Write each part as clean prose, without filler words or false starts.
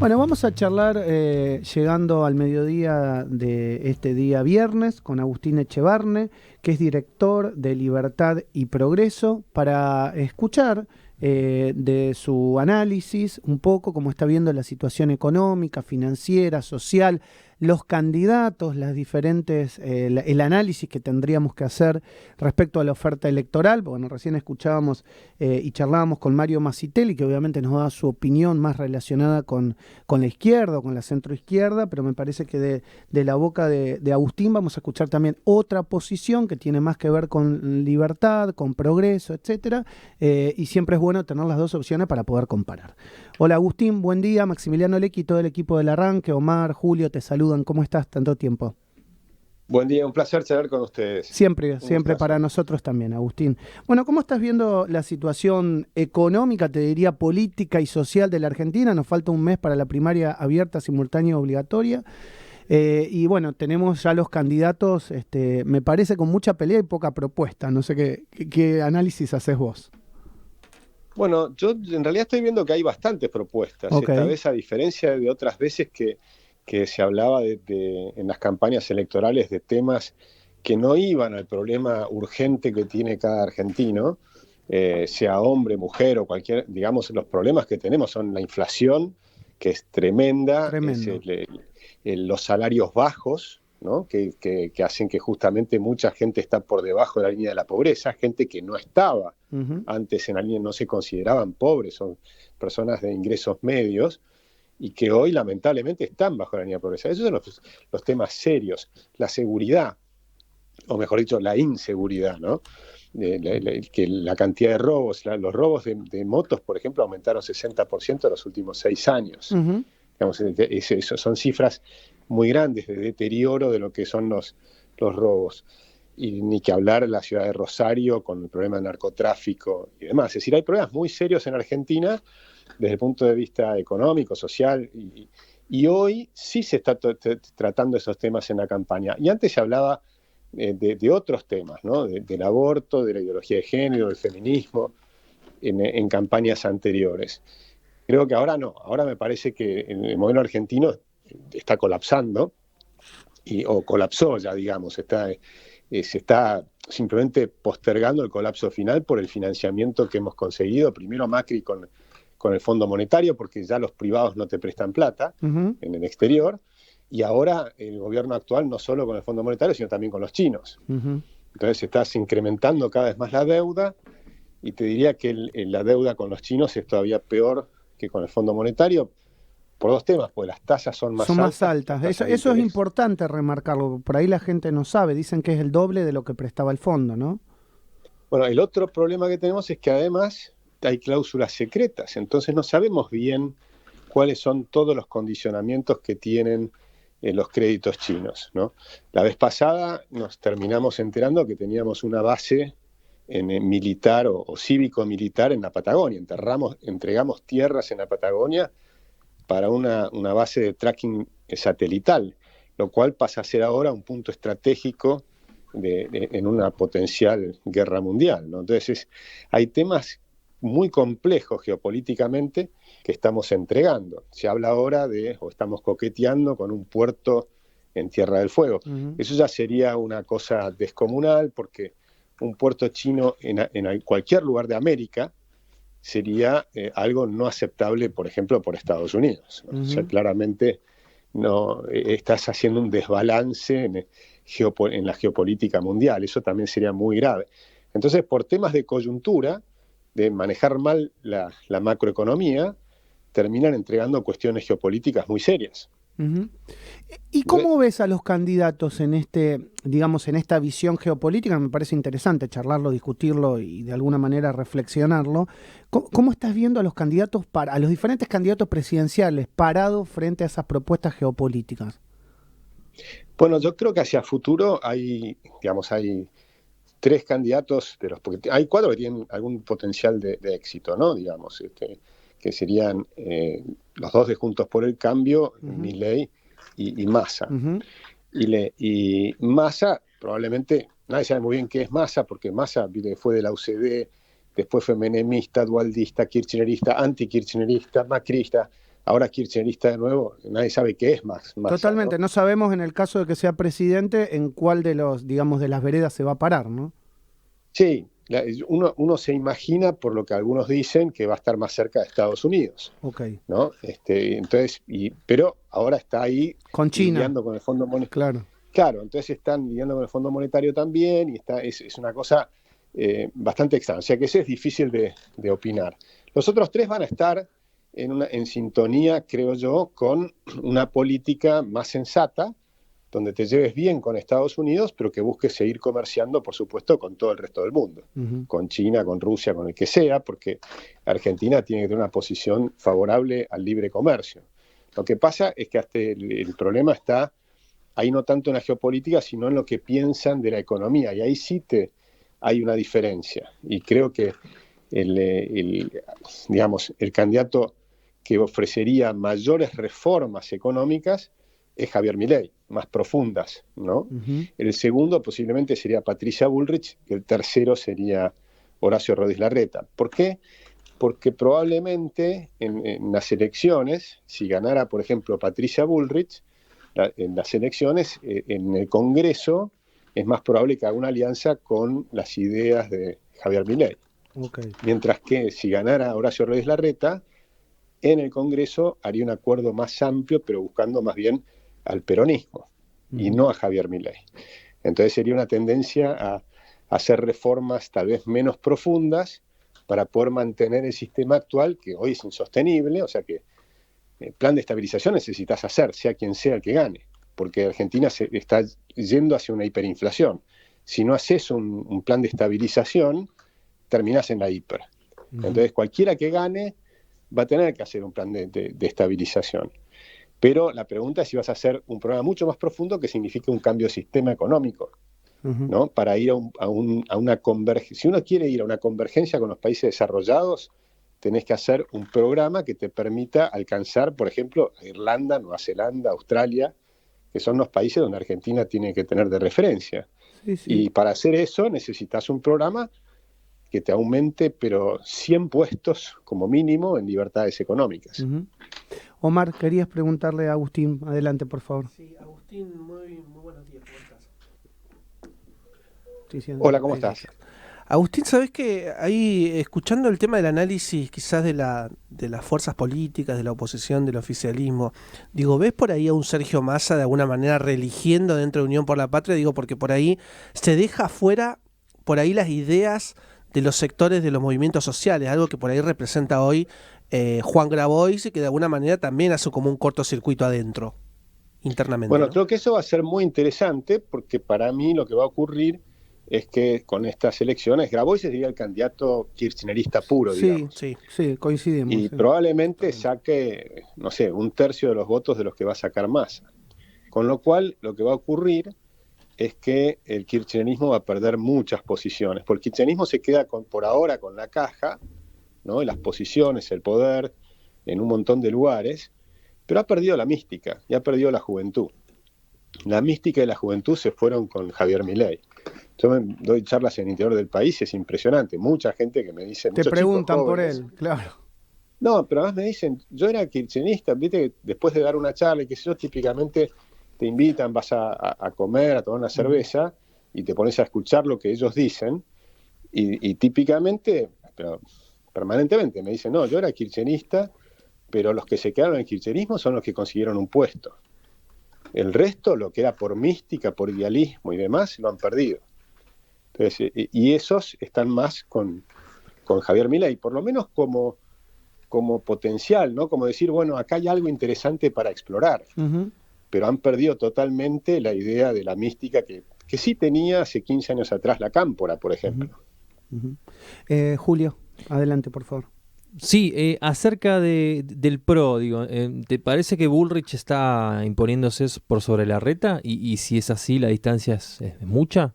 Bueno, vamos a charlar llegando al mediodía de este día viernes con Agustín Echevarne, que es director de Libertad y Progreso, para escuchar de su análisis un poco cómo está viendo la situación económica, financiera, social, los candidatos, las diferentes, el análisis que tendríamos que hacer respecto a la oferta electoral. Bueno, recién escuchábamos y charlábamos con Mario Masitelli, que obviamente nos da su opinión más relacionada con la izquierda o con la centroizquierda, pero me parece que de la boca de Agustín vamos a escuchar también otra posición que tiene más que ver con libertad, con progreso, etcétera, y siempre es bueno tener las dos opciones para poder comparar. Hola Agustín, buen día. Maximiliano Lecchi y todo el equipo del Arranque, Omar, Julio, te saludan. ¿Cómo estás? Tanto tiempo. Buen día, un placer charlar con ustedes. Siempre para nosotros también, Agustín. Bueno, ¿cómo estás viendo la situación económica, te diría política y social de la Argentina? Nos falta un mes para la primaria abierta, simultánea, obligatoria. Y bueno, tenemos ya los candidatos, me parece con mucha pelea y poca propuesta. No sé qué análisis haces vos. Bueno, yo en realidad estoy viendo que hay bastantes propuestas. Okay. Esta vez, a diferencia de otras veces que se hablaba en las campañas electorales de temas que no iban al problema urgente que tiene cada argentino, sea hombre, mujer o cualquier, digamos, los problemas que tenemos son la inflación, que es tremenda, los salarios bajos, ¿no? que hacen que justamente mucha gente está por debajo de la línea de la pobreza, gente que no estaba antes en la línea, no se consideraban pobres, son personas de ingresos medios, y que hoy lamentablemente están bajo la línea de pobreza. Esos son los temas serios. La seguridad, o mejor dicho, la inseguridad, ¿no? Que la cantidad de robos, los robos de motos, por ejemplo, aumentaron 60% en los últimos 6 años. Digamos, son cifras muy grandes de deterioro de lo que son los robos. Y ni que hablar de la ciudad de Rosario con el problema del narcotráfico y demás. Es decir, hay problemas muy serios en Argentina desde el punto de vista económico, social, y hoy sí se está tratando esos temas en la campaña. Y antes se hablaba de otros temas, ¿no? Del aborto, de la ideología de género, del feminismo, en campañas anteriores. Creo que ahora no, ahora me parece que el modelo argentino está colapsando, o colapsó ya, digamos, se está simplemente postergando el colapso final por el financiamiento que hemos conseguido, primero Macri con el Fondo Monetario, porque ya los privados no te prestan plata en el exterior, y ahora el gobierno actual no solo con el Fondo Monetario, sino también con los chinos. Entonces estás incrementando cada vez más la deuda, y te diría que la deuda con los chinos es todavía peor que con el Fondo Monetario, por dos temas, porque las tasas son más altas. Eso es importante remarcarlo, por ahí la gente no sabe, dicen que es el doble de lo que prestaba el fondo, ¿no? Bueno, el otro problema que tenemos es que además hay cláusulas secretas, entonces no sabemos bien cuáles son todos los condicionamientos que tienen los créditos chinos, ¿no? La vez pasada nos terminamos enterando que teníamos una base militar o cívico-militar en la Patagonia, entregamos tierras en la Patagonia para una base de tracking satelital, lo cual pasa a ser ahora un punto estratégico en una potencial guerra mundial, ¿no? Entonces hay temas muy complejos geopolíticamente que estamos entregando. Se habla ahora o estamos coqueteando con un puerto en Tierra del Fuego. Eso ya sería una cosa descomunal, porque un puerto chino en cualquier lugar de América sería algo no aceptable, por ejemplo, por Estados Unidos, ¿no? O sea, claramente no estás haciendo un desbalance en la geopolítica mundial. Eso también sería muy grave. Entonces, por temas de coyuntura, de manejar mal la macroeconomía, terminan entregando cuestiones geopolíticas muy serias. ¿Y cómo ves a los candidatos en esta visión geopolítica? Me parece interesante charlarlo, discutirlo y de alguna manera reflexionarlo. ¿Cómo estás viendo a los candidatos, a los diferentes candidatos presidenciales parados frente a esas propuestas geopolíticas? Bueno, yo creo que hacia futuro hay 3 candidatos, porque hay 4 que tienen algún potencial de éxito, ¿no? Digamos, que serían los 2 de Juntos por el Cambio, Milei y Massa. Y Massa, probablemente, nadie sabe muy bien qué es Massa, porque Massa fue de la UCD, después fue menemista, dualdista, kirchnerista, anti-kirchnerista, macrista. Ahora kirchnerista de nuevo, nadie sabe qué es Massa, Totalmente, ¿no? Sabemos en el caso de que sea presidente en cuál de los, digamos, de las veredas se va a parar, ¿no? Sí, uno se imagina, por lo que algunos dicen, que va a estar más cerca de Estados Unidos, Ok. ¿no? Entonces, pero ahora está ahí Con China, lidiando con el Fondo Monetario. claro. Claro, entonces están lidiando con el Fondo Monetario también y es una cosa bastante extraña. O sea que eso es difícil de opinar. Los otros tres van a estar en sintonía, creo yo, con una política más sensata, donde te lleves bien con Estados Unidos, pero que busques seguir comerciando, por supuesto, con todo el resto del mundo, con China, con Rusia, con el que sea, porque Argentina tiene que tener una posición favorable al libre comercio. Lo que pasa es que hasta el problema está ahí no tanto en la geopolítica, sino en lo que piensan de la economía, y ahí sí hay una diferencia. Y creo que digamos, el candidato que ofrecería mayores reformas económicas es Javier Milei, más profundas, ¿no? El segundo posiblemente sería Patricia Bullrich, y el tercero sería Horacio Rodríguez Larreta. ¿Por qué? Porque probablemente en las elecciones, si ganara, por ejemplo, Patricia Bullrich, en las elecciones, en el Congreso, es más probable que haga una alianza con las ideas de Javier Milei. Okay. Mientras que si ganara Horacio Rodríguez Larreta, en el Congreso haría un acuerdo más amplio, pero buscando más bien al peronismo y no a Javier Milei. Entonces sería una tendencia a hacer reformas tal vez menos profundas para poder mantener el sistema actual, que hoy es insostenible, o sea que el plan de estabilización necesitas hacer, sea quien sea el que gane, porque Argentina se está yendo hacia una hiperinflación. Si no haces un plan de estabilización, terminás en la hiper. Entonces cualquiera que gane va a tener que hacer un plan de estabilización. Pero la pregunta es si vas a hacer un programa mucho más profundo que signifique un cambio de sistema económico, ¿no? Para ir a una convergencia. Si uno quiere ir a una convergencia con los países desarrollados, tenés que hacer un programa que te permita alcanzar, por ejemplo, a Irlanda, Nueva Zelanda, Australia, que son los países donde Argentina tiene que tener de referencia. Sí, sí. Y para hacer eso necesitas un programa que te aumente, pero 100 puestos como mínimo en libertades económicas. Omar, querías preguntarle a Agustín. Adelante, por favor. Sí, Agustín, muy buenos días. ¿Cómo estás? Sí, hola, ¿cómo estás? Agustín, ¿sabés que ahí, escuchando el tema del análisis quizás de las fuerzas políticas, de la oposición, del oficialismo, digo, ¿ves por ahí a un Sergio Massa de alguna manera reeligiendo dentro de Unión por la Patria? Digo, porque por ahí se deja fuera, por ahí las ideas de los sectores de los movimientos sociales, algo que por ahí representa hoy Juan Grabois y que de alguna manera también hace como un cortocircuito adentro, internamente. Bueno, ¿no? Creo que eso va a ser muy interesante porque para mí lo que va a ocurrir es que con estas elecciones Grabois sería el candidato kirchnerista puro, digamos. Sí, coincidimos. Y probablemente saque, no sé, un tercio de los votos de los que va a sacar Massa. Con lo cual, lo que va a ocurrir es que el kirchnerismo va a perder muchas posiciones, porque el kirchnerismo se queda por ahora con la caja, ¿no? Las posiciones, el poder, en un montón de lugares, pero ha perdido la mística y ha perdido la juventud. La mística y la juventud se fueron con Javier Milei. Yo me doy charlas en el interior del país y es impresionante. Mucha gente que me dice... Te preguntan por él, claro. No, pero además me dicen, yo era kirchnerista, viste, después de dar una charla y que yo típicamente te invitan, vas a comer, a tomar una cerveza y te pones a escuchar lo que ellos dicen y típicamente, pero permanentemente me dicen, no, yo era kirchnerista, pero los que se quedaron en el kirchnerismo son los que consiguieron un puesto. El resto, lo que era por mística, por idealismo y demás, lo han perdido. Entonces, y esos están más con Javier Milei, por lo menos como potencial, ¿no? Como decir, bueno, acá hay algo interesante para explorar. Pero han perdido totalmente la idea de la mística que sí tenía hace 15 años atrás la Cámpora, por ejemplo. Julio, adelante, por favor. Sí, acerca del PRO, digo, ¿te parece que Bullrich está imponiéndose por sobre Larreta? Y si es así, ¿la distancia es mucha?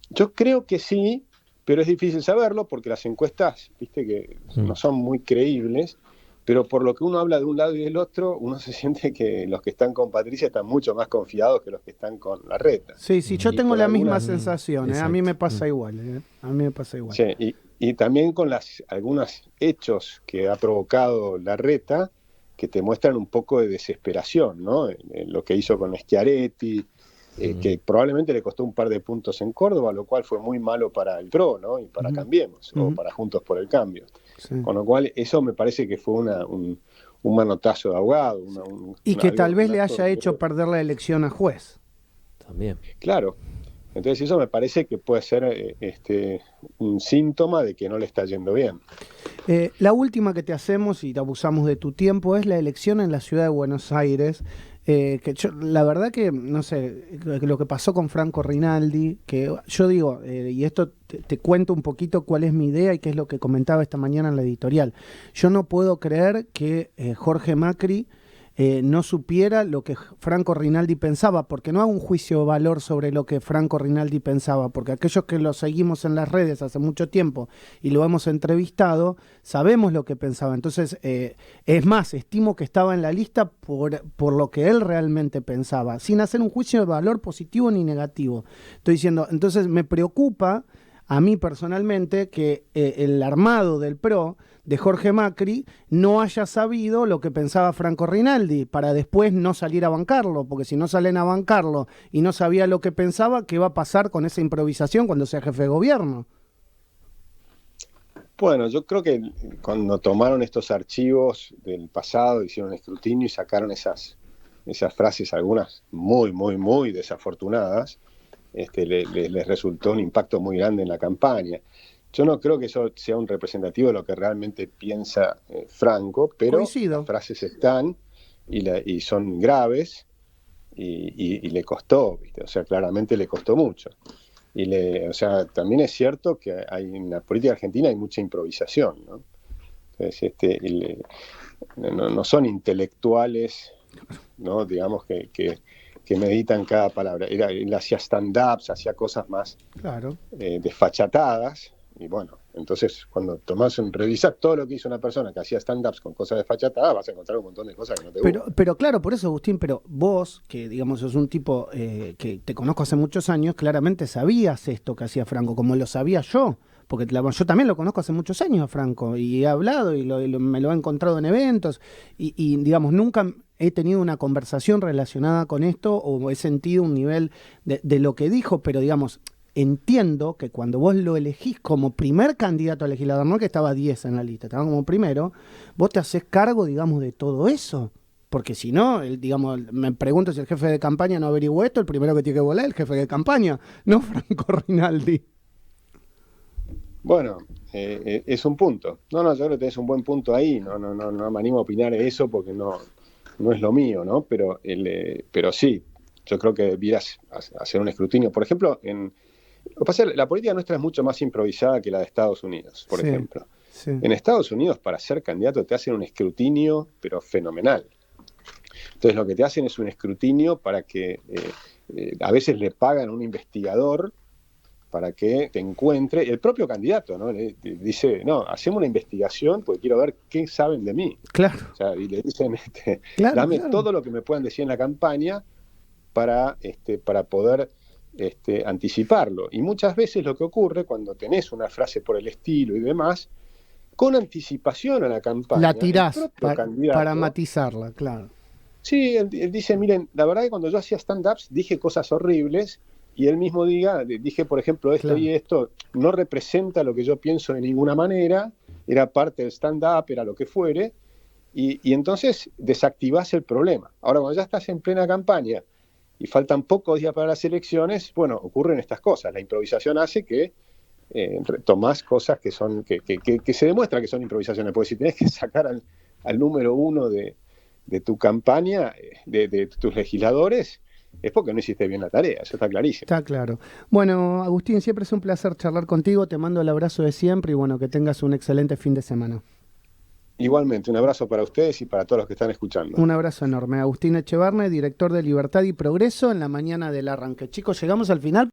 Yo creo que sí, pero es difícil saberlo porque las encuestas, viste que no son muy creíbles, pero por lo que uno habla de un lado y del otro, uno se siente que los que están con Patricia están mucho más confiados que los que están con Larreta. Sí, yo tengo la misma sensación, a mí me pasa igual. A mí me pasa igual. Sí, y también con algunos hechos que ha provocado Larreta, que te muestran un poco de desesperación, ¿no? Lo que hizo con Schiaretti, que probablemente le costó un par de puntos en Córdoba, lo cual fue muy malo para el PRO, ¿no? Y para Cambiemos, o para Juntos por el Cambio. Sí. Con lo cual, eso me parece que fue un manotazo de ahogado. Y que tal vez le haya hecho perder la elección a Juez. También. Claro. Entonces eso me parece que puede ser un síntoma de que no le está yendo bien. La última que te hacemos, y te abusamos de tu tiempo, es la elección en la ciudad de Buenos Aires. La verdad que, no sé, lo que pasó con Franco Rinaldi, que yo digo, y esto te cuento un poquito cuál es mi idea y qué es lo que comentaba esta mañana en la editorial. Yo no puedo creer que Jorge Macri no supiera lo que Franco Rinaldi pensaba, porque no hago un juicio de valor sobre lo que Franco Rinaldi pensaba, porque aquellos que lo seguimos en las redes hace mucho tiempo y lo hemos entrevistado, sabemos lo que pensaba. Entonces, es más, estimo que estaba en la lista por lo que él realmente pensaba, sin hacer un juicio de valor positivo ni negativo. Estoy diciendo, entonces me preocupa a mí personalmente que el armado del PRO de Jorge Macri no haya sabido lo que pensaba Franco Rinaldi para después no salir a bancarlo, porque si no salen a bancarlo y no sabía lo que pensaba, ¿qué va a pasar con esa improvisación cuando sea jefe de gobierno? Bueno, yo creo que cuando tomaron estos archivos del pasado, hicieron un escrutinio y sacaron esas frases, algunas muy, muy, muy desafortunadas, les resultó un impacto muy grande en la campaña. Yo no creo que eso sea un representativo de lo que realmente piensa Franco, pero Coincido. Las frases están y son graves y le costó, ¿viste? O sea, claramente le costó mucho. O sea, también es cierto que en la política argentina hay mucha improvisación, ¿no? Entonces, no son intelectuales, ¿no? Digamos que meditan cada palabra. Él hacía stand-ups, hacía cosas más desfachatadas. Y bueno, entonces cuando revisas todo lo que hizo una persona que hacía stand-ups con cosas desfachatadas, vas a encontrar un montón de cosas que no te gustan. Pero claro, por eso, Agustín, pero vos, que digamos sos un tipo que te conozco hace muchos años, claramente sabías esto que hacía Franco, como lo sabía yo. Porque yo también lo conozco hace muchos años a Franco, y he hablado y me lo he encontrado en eventos, y digamos, nunca he tenido una conversación relacionada con esto, o he sentido un nivel de lo que dijo, pero digamos, entiendo que cuando vos lo elegís como primer candidato a legislador, no que estaba 10 en la lista, estaba como primero, vos te haces cargo, digamos, de todo eso. Porque si no, digamos, me pregunto si el jefe de campaña no averiguó esto, el primero que tiene que volar es el jefe de campaña, no Franco Rinaldi. Bueno, es un punto. No, yo creo que tenés un buen punto ahí. No me animo a opinar de eso porque no es lo mío, ¿no? Pero sí, yo creo que debieras hacer un escrutinio. Por ejemplo, lo que pasa es que la política nuestra es mucho más improvisada que la de Estados Unidos, por ejemplo. Sí. En Estados Unidos, para ser candidato, te hacen un escrutinio, pero fenomenal. Entonces, lo que te hacen es un escrutinio para que a veces le pagan a un investigador para que te encuentre el propio candidato, ¿no? Le dice, no, hacemos una investigación porque quiero ver qué saben de mí. Claro. O sea, y le dicen, dame todo lo que me puedan decir en la campaña para poder anticiparlo. Y muchas veces lo que ocurre cuando tenés una frase por el estilo y demás, con anticipación a la campaña, la tirás para matizarla, claro. Sí, él dice, miren, la verdad que cuando yo hacía stand-ups dije cosas horribles, y él mismo dije, por ejemplo, esto y esto, no representa lo que yo pienso de ninguna manera, era parte del stand-up, era lo que fuere, y entonces desactivás el problema. Ahora, cuando ya estás en plena campaña y faltan pocos días para las elecciones, bueno, ocurren estas cosas. La improvisación hace que tomás cosas que se demuestra que son improvisaciones, porque si tenés que sacar al número uno de tu campaña, de tus legisladores, es porque no hiciste bien la tarea, eso está clarísimo. Está claro. Bueno, Agustín, siempre es un placer charlar contigo, te mando el abrazo de siempre y bueno, que tengas un excelente fin de semana. Igualmente, un abrazo para ustedes y para todos los que están escuchando. Un abrazo enorme. Agustín Echevarne, director de Libertad y Progreso, en la mañana del arranque. Chicos, llegamos al final.